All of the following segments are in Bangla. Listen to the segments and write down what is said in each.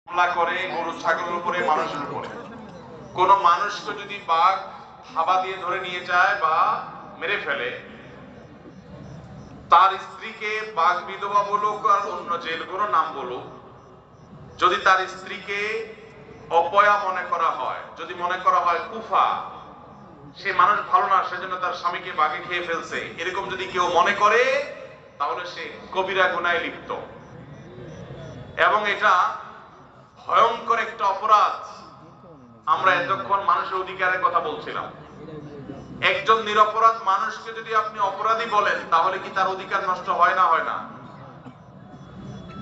হামলা করে গরু ছাগলের উপরে, মানুষের উপরে। কোন মানুষকে যদি বাঘ থাবা দিয়ে ধরে নিয়ে যায় বা মেরে ফেলে, তার স্ত্রীকে বাঘ বিধবা বলুক আর অন্য যে কোনো নাম বলুক, যদি তার স্ত্রীকে অপয়া মনে করা হয়, যদি মনে করা হয় কুফা, সে মানুষ ভালো না সেজন্য তার স্বামীকে বাঘে খেয়ে ফেলছে, এরকম যদি কেউ মনে করে, তাহলে সে কবিরা গুনাহে লিপ্ত। এবং এটা ভয়ঙ্কর একটা অপরাধ। আমরা এতক্ষণ মানুষের অধিকারের কথা বলছিলাম। একজন নিরপরাধ মানুষকে যদি আপনি অপরাধী বলেন, তাহলে কি তার অধিকার নষ্ট হয় না? হয় না?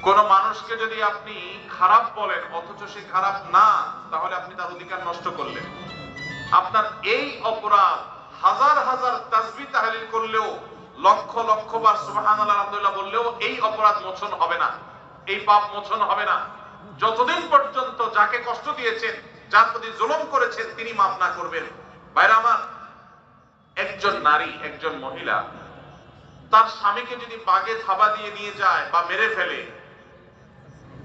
কোন মানুষকে যদি আপনি খারাপ বলেন অথচ সে খারাপ না, তাহলে আপনি তার অধিকার নষ্ট করলেন। আপনার এই অপরাধ হাজার হাজার তাসবিহ তাহলিল করলেও, লক্ষ লক্ষ বার সুবহানাল্লাহ আলহামদুলিল্লাহ বললেও এই অপরাধ মোচন হবে না, এই পাপ মোচন হবে না, যতদিন পর্যন্ত যাকে কষ্ট দিয়েছেন, যার প্রতি জুলুম করেছেন, তিনি মাফ না করবেন। ভাইরা আমার, একজন নারী, একজন মহিলা তার স্বামীকে যদি বাগে থাবা দিয়ে নিয়ে যায় বা মেরে ফেলে,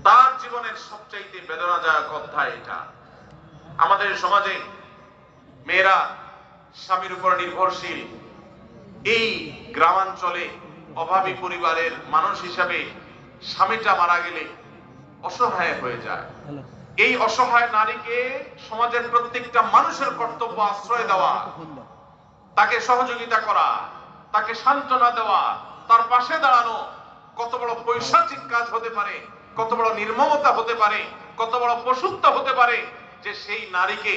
তার জীবনের সবচাইতে বেদনাদায়ক অধ্যায় এটা। আমাদের সমাজে মেয়েরা স্বামীর উপর নির্ভরশীল। এই গ্রামাঞ্চলে অভাবী পরিবারের মানুষ হিসাবে স্বামীটা মারা গেলে অসহায় হয়ে যায়। এই অসহায় নারীকে সমাজের প্রত্যেকটা মানুষের কর্তব্য আশ্রয় দেওয়া, তাকে সহযোগিতা করা, তাকে সান্ত্বনা দেওয়া, তার পাশে দাঁড়ানো। কত বড় পৈশাচিক কাজ হতে পারে, কত বড় নির্মমতা হতে পারে, কত বড় পশুত্ব হতে পারে যে সেই নারীকে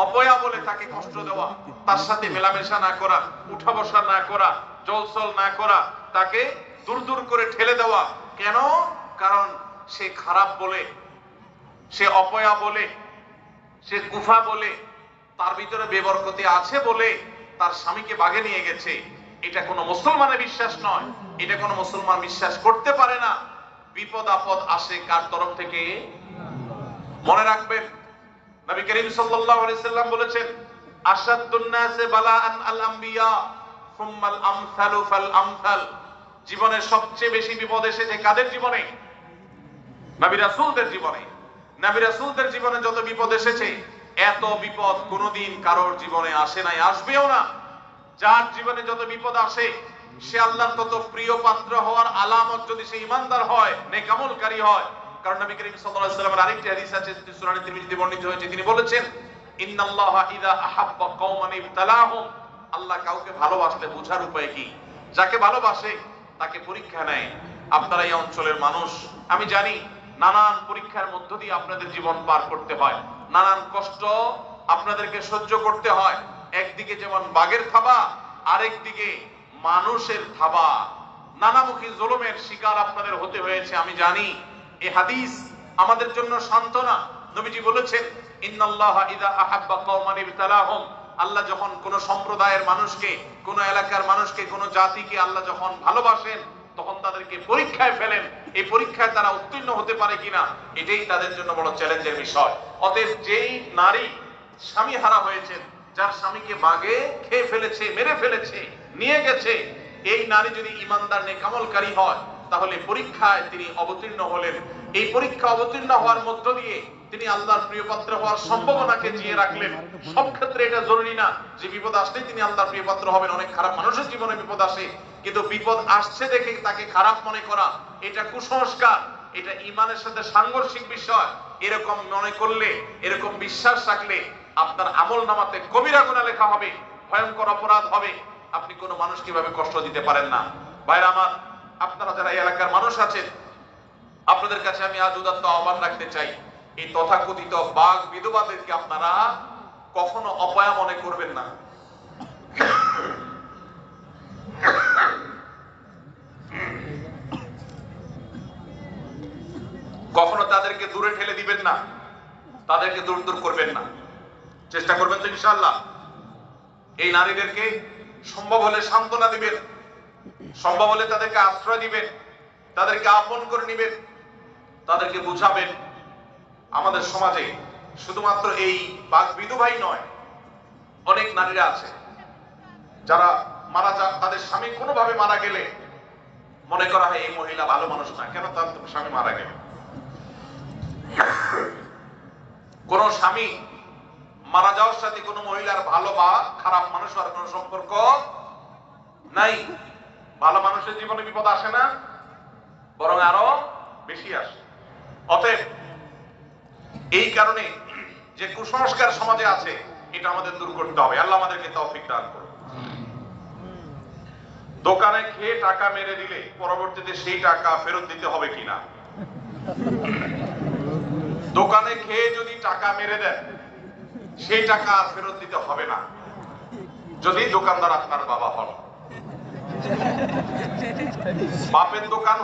অপয়া বলে তাকে কষ্ট দেওয়া, তার সাথে মেলামেশা না করা, উঠা বসা না করা, জলসল না করা, তাকে দূর দূর করে ঠেলে দেওয়া। কেন? কারণ সে খারাপ বলে, সে অপয়া বলে, সে কুফা বলে, তার ভিতরে বেবরকতি আছে বলে তার স্বামীকে বাগে নিয়ে গেছে। এটা কোনো মুসলমানের বিশ্বাস নয়, এটা কোনো মুসলমান বিশ্বাস করতে পারে না। বিপদ আপদ আসে কার তরফ থেকে? মনে রাখবেন, নবী করিম সাল্লাল্লাহু আলাইহি সাল্লাম বলেছেন, আশাদ্দুন নাসে বালাআন আল আমবিয়া সুম্মাল আমসালু ফাল আমসাল। জীবনের সবচেয়ে বেশি বিপদ এসেছে কাদের জীবনে? নবী রাসূলদের জীবনে। নবী রাসূলদের জীবনে যত বিপদ এসেছে, এত বিপদ কোনোদিন কারোর জীবনে আসে নাই, আসবেও না। যার জীবনে যত বিপদ আসে, সে আল্লাহর তত প্রিয় পাত্র হওয়ার আলামত যদি সে ঈমানদার হয়, নেক আমলকারী হয়। কারণ নবী করিম সাল্লাল্লাহু আলাইহি ওয়াসাল্লামের আরেকটি হাদিস আছে, সুনান তিরমিজিতে বর্ণিত হয়েছে, তিনি বলেছেন, ইন্নাল্লাহা ইযা আহাব্বা কওমান ইবতালাহুম। আল্লাহ কাউকে ভালোবাসলে বোঝার উপায় কি? যাকে ভালোবাসে তাকে পরীক্ষা নেয়। আপনারা এই অঞ্চলের মানুষ, আমি জানি নানান পরীক্ষার মধ্য দিয়ে আপনাদের জীবন পার করতে হয়, নানান কষ্ট আপনাদেরকে সহ্য করতে হয়। একদিকে যেমন বাঘের থাবা, আরেকদিকে মানুষের থাবা, নানামুখী জুলুমের শিকার আপনাদের হতে হয়েছে, আমি জানি। এই হাদিস আমাদের জন্য সান্ত্বনা। নবীজি বলেছেন, ইন্নাল্লাহা ইযা আহাব্বা কওমান ইবতালাহুম। আল্লাহ যখন কোন সম্প্রদায়ের মানুষকে, কোন এলাকার মানুষকে, কোন জাতিকে আল্লাহ যখন ভালোবাসেন, তখন তাদেরকে পরীক্ষায় ফেলেন। এই পরীক্ষায় তারা উত্তীর্ণ হতে পারে কিনা, এটাই তাদের জন্য বড় চ্যালেঞ্জের বিষয়। অতএব যেই নারী স্বামী হারা হয়েছেন, যার স্বামীকে বাঘে খেয়ে ফেলেছে, মেরে ফেলেছে, নিয়ে গেছে, এই নারী যদি ঈমানদার নেক আমলকারী হয়, তাহলে পরীক্ষায় তিনি অবতীর্ণ হলেন। এই পরীক্ষা অবতীর্ণ হওয়ার মধ্য দিয়ে তিনি আল্লাহর প্রিয় পাত্র হওয়ার সম্ভাবনাকে জিয়ে রাখলেন। সব ক্ষেত্রে এটা জরুরি না যে বিপদ আসলেই তিনি আল্লাহর প্রিয় পাত্র হবেন। অনেক খারাপ মানুষের জীবনে বিপদ আসে, কিন্তু বিপদ আসছে দেখে তাকে খারাপ মনে করা, এটা কুসংস্কার, এটা ঈমানের সাথে সাংঘর্ষিক বিষয়। এরকম মনে করলে, এরকম বিশ্বাস রাখলে আপনার আমলনামাতে কবিরা গুনাহ লেখা হবে, ভয়ঙ্কর অপরাধ হবে। আপনি কোনো মানুষকে এভাবে কষ্ট দিতে পারেন না। ভাইরা আমার, আপনারা যারা এই এলাকার মানুষ আছেন, আপনাদের কাছে আমি আজ উদাত্ত আহ্বান রাখতে চাই, এই তথাকথিত বাঘ বিধবাদেরকে আপনারা কখনো অপয়া মনে করবেন না। কখনো তাদেরকে দূরে ঠেলে দিবেন না, তাদেরকে দূর দূর করবেন না। চেষ্টা করবেন তো ইনশাআল্লাহ। এই নারীদেরকে সম্ভব হলে সান্ত্বনা দিবেন, সম্ভব হলে তাদেরকে আশ্রয় দিবেন, তাদেরকে আপন করে নিবেন, তাদেরকে বুঝাবেন। আমাদের সমাজে শুধুমাত্র এই বাঘ বিধবাই নয়, অনেক নারীরা আছে যারা মারা যান, তাদের স্বামী কোনোভাবে মারা গেলে মনে করা হয় এই মহিলা ভালো মানুষ না, কেন তার স্বামী মারা গেল। স্বামী মারা যাওয়ার সাথে কোনো মহিলার ভালো বা খারাপ মানুষ আর কোনো সম্পর্ক নাই। ভালো মানুষের জীবনে বিপদ আসে না, বরং আরো বেশি আসে। অতএব এই কারণে যে কুসংস্কার সমাজে আছে এটা আমাদের দূর করতে হবে। আল্লাহ আমাদেরকে তৌফিক দান করুন। দোকানে খেয়ে টাকা মেরে দিলে পরবর্তীতে সেই টাকা ফেরত দিতে হবে কিনা? দোকানে খেয়ে যদি টাকা মেরে দেন সেই টাকা আর ফেরত দিতে হবে না, যদি দোকানদার আপনার বাবা হন। বাপের দোকান